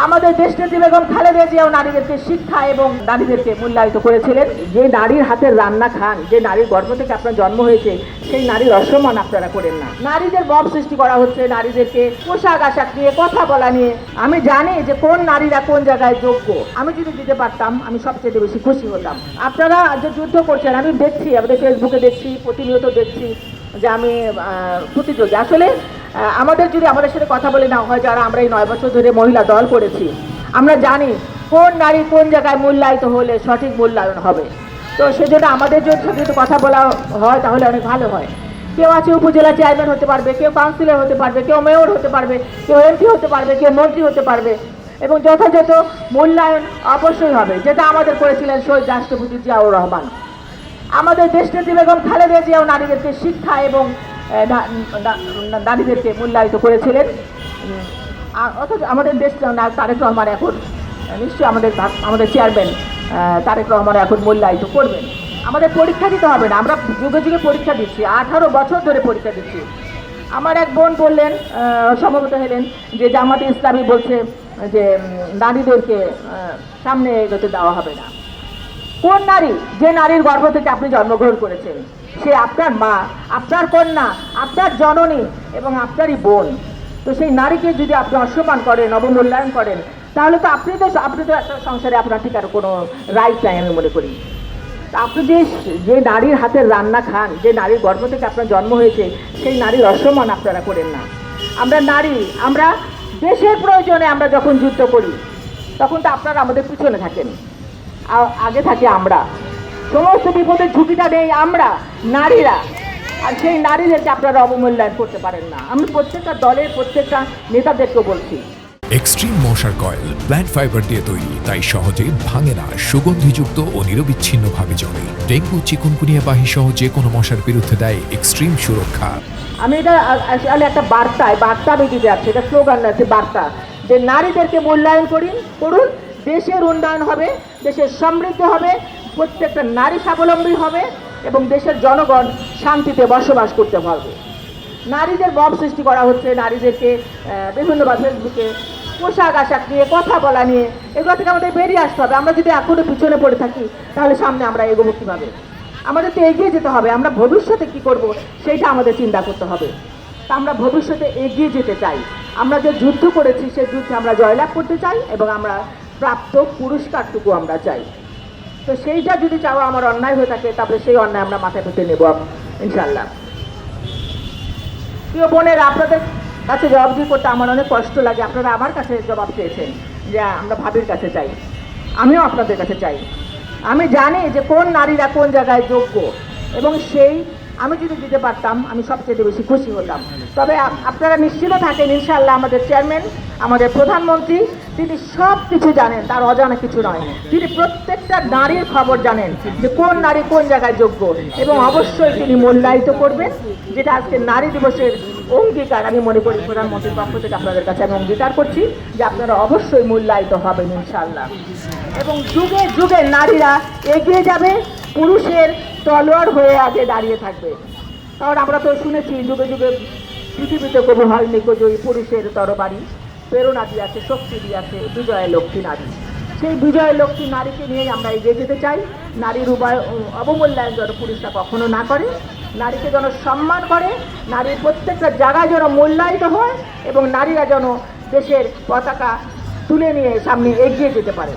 আমাদের দেশনেত্রী বেগম খালেদা জিয়াও নারীদেরকে শিক্ষা এবং নারীদেরকে মূল্যায়িত করেছিলেন। যে নারীর হাতের রান্না খান, যে নারীর গর্ভ থেকে আপনার জন্ম হয়েছে, সেই নারীর অসম্মান আপনারা করেন না। নারীদের মব সৃষ্টি করা হচ্ছে, নারীদেরকে পোশাক আশাক নিয়ে কথা বলা নিয়ে। আমি জানি যে কোন নারীরা কোন জায়গায় যোগ্য। আমি যদি দিতে পারতাম আমি সবচেয়ে বেশি খুশি হতাম। আপনারা যে যুদ্ধ করছেন আমি দেখছি, আমাদের ফেসবুকে দেখছি, প্রতিনিয়ত দেখছি যে আমি প্রতিযোগী। আসলে আমাদের যদি আমাদের সাথে কথা বলে না হয়, যারা আমরা এই 9 বছর ধরে মহিলা দল করেছি, আমরা জানি কোন নারী কোন জায়গায় মূল্যায়িত হলে সঠিক মূল্যায়ন হবে। তো সেজন্য আমাদের যদি সাথে কথা বলা হয় তাহলে অনেক ভালো হয়। কেউ আছে উপজেলা চেয়ারম্যান হতে পারবে, কেউ কাউন্সিলর হতে পারবে, কেউ মেয়র হতে পারবে, কেউ এমপি হতে পারবে, কেউ মন্ত্রী হতে পারবে, এবং যথাযথ মূল্যায়ন অবশ্যই হবে, যেটা আমাদের করেছিলেন শহীদ রাষ্ট্রপতি জিয়াউর রহমান। আমাদের দেশনেত্রী বেগম খালেদা জিয়াও নারীদেরকে শিক্ষা এবং নারীদেরকে মূল্যায়িত করেছিলেন। অথচ আমাদের দেশ তারেক রহমান এখন নিশ্চয়ই আমাদের চেয়ারম্যান তারেক রহমান এখন মূল্যায়িত করবেন। আমাদের পরীক্ষা দিতে হবে না, আমরা যুগে যুগে পরীক্ষা দিচ্ছি, 18 বছর ধরে পরীক্ষা দিচ্ছি। আমার এক বোন বললেন, সম্ভবত হলেন, যে জামাতে ইসলামী বলছে যে নারীদেরকে সামনে এগোতে দেওয়া হবে না। কোন নারী? যে নারীর গর্ভ থেকে আপনি জন্মগ্রহণ করেছেন, সে আপনার মা, আপনার কন্যা, আপনার জননী এবং আপনারই বোন। তো সেই নারীকে যদি আপনি অসম্মান করেন, অবমূল্যায়ন করেন, তাহলে তো আপনি তো একটা সংসারে আপনার ঠিক আর কোনো রাইট নাই আমি মনে করি। আপনি যে নারীর হাতের রান্না খান, যে নারীর গর্ভ থেকে আপনার জন্ম হয়েছে, সেই নারীর অসম্মান আপনারা করেন না। আমরা নারী, আমরা দেশের প্রয়োজনে আমরা যখন যুদ্ধ করি তখন তো আপনারা আমাদের পিছনে থাকেন, আগে থাকি আমরা। সমস্ত বিপদের ঝুঁকিটা নেই আমরা নারীরা, আর সেই নারীদেরকে আপনারা অবমূল্যায়ন করতে পারেন না। আমি প্রত্যেকটা দলের প্রত্যেকটা নেতাদেরকেও বলছি, এক্সট্রিম মশার কয়েল প্ল্যান্ট ফাইবার দিয়ে তৈরি, তাই সহজে ভাঙে না, সুগন্ধিযুক্ত ও নিরবিচ্ছিন্নভাবে জ্বলে। ডেঙ্গু, চিকুনগুনিয়া বাহি সহ যে কোনো মশার বিরুদ্ধে দেয় এক্সট্রিম সুরক্ষা। আমি এটা আসলে একটা বার্তা আমি দিতে যাচ্ছি, এটা স্লোগান আছে, বার্তা, যে নারীদেরকে মূল্যায়ন করুন, দেশের উন্নয়ন হবে, দেশের সমৃদ্ধি হবে, প্রত্যেকটা নারী স্বাবলম্বী হবে এবং দেশের জনগণ শান্তিতে বসবাস করতে পারবে। নারীদের মব সৃষ্টি করা হচ্ছে, নারীদেরকে বিভিন্নভাবে ফেসবুকে পোশাক আশাক নিয়ে কথা বলা নিয়ে, এগুলো থেকে আমাদের বেরিয়ে আসতে হবে। আমরা যদি এখনো পিছনে পড়ে থাকি তাহলে সামনে আমরা এগোবো কীভাবে? আমাদের তো এগিয়ে যেতে হবে। আমরা ভবিষ্যতে কি করব সেইটা আমাদের চিন্তা করতে হবে। তা আমরা ভবিষ্যতে এগিয়ে যেতে চাই। আমরা যে যুদ্ধ করেছি সেই যুদ্ধে আমরা জয়লাভ করতে চাই এবং আমরা প্রাপ্ত পুরস্কারটুকু আমরা চাই। তো সেইটা যদি চাওয়া আমার অন্যায় হয়ে থাকে, তাহলে সেই অন্যায় আমরা মাথায় পেতে নেব ইনশাল্লাহ। প্রিয় বোনের, আপনাদের কাছে জবাবদিহি করতে আমার অনেক কষ্ট লাগে। আপনারা আমার কাছে জবাব চেয়েছেন যে আমরা ভাবির কাছে চাই, আমিও আপনাদের কাছে চাই। আমি জানি যে কোন নারীরা কোন জায়গায় যোগ্য, এবং সেই আমি যদি দিতে পারতাম আমি সবচেয়ে বেশি খুশি হতাম। তবে আপনারা নিশ্চিত থাকেন, ইনশাআল্লাহ আমাদের চেয়ারম্যান, আমাদের প্রধানমন্ত্রী, তিনি সব কিছু জানেন, তার অজানা কিছু নয়। তিনি প্রত্যেকটা নারীর খবর জানেন যে কোন নারী কোন জায়গায় যোগ্য, এবং অবশ্যই তিনি মূল্যায়িত করবেন, যেটা আজকে নারী দিবসের অঙ্গীকার। আমি মনে করি প্রধানমন্ত্রীর পক্ষ থেকে আপনাদের কাছে আমি অঙ্গীকার করছি যে আপনারা অবশ্যই মূল্যায়িত হবেন ইনশাআল্লাহ। এবং যুগে যুগে নারীরা এগিয়ে যাবে, পুরুষের তলোয়ার হয়ে আগে দাঁড়িয়ে থাকবে। কারণ আমরা তো শুনেছি যুগে যুগে পৃথিবীতে কবু হয়নি জয়ী পুরুষের তরবারি, প্রেরণা দিয়েছে, শক্তি দিয়েছে বিজয় লক্ষ্মী নারী। সেই বিজয় লক্ষ্মী নারীকে নিয়েই আমরা এগিয়ে যেতে চাই। নারীর অবমূল্যায়ন যেন পুরুষরা কখনো না করে, নারীকে যেন সম্মান করে, নারীর প্রত্যেকটা জায়গায় যেন মূল্যায়িত হয় এবং নারীরা যেন দেশের পতাকা তুলে নিয়ে সামনে এগিয়ে যেতে পারে।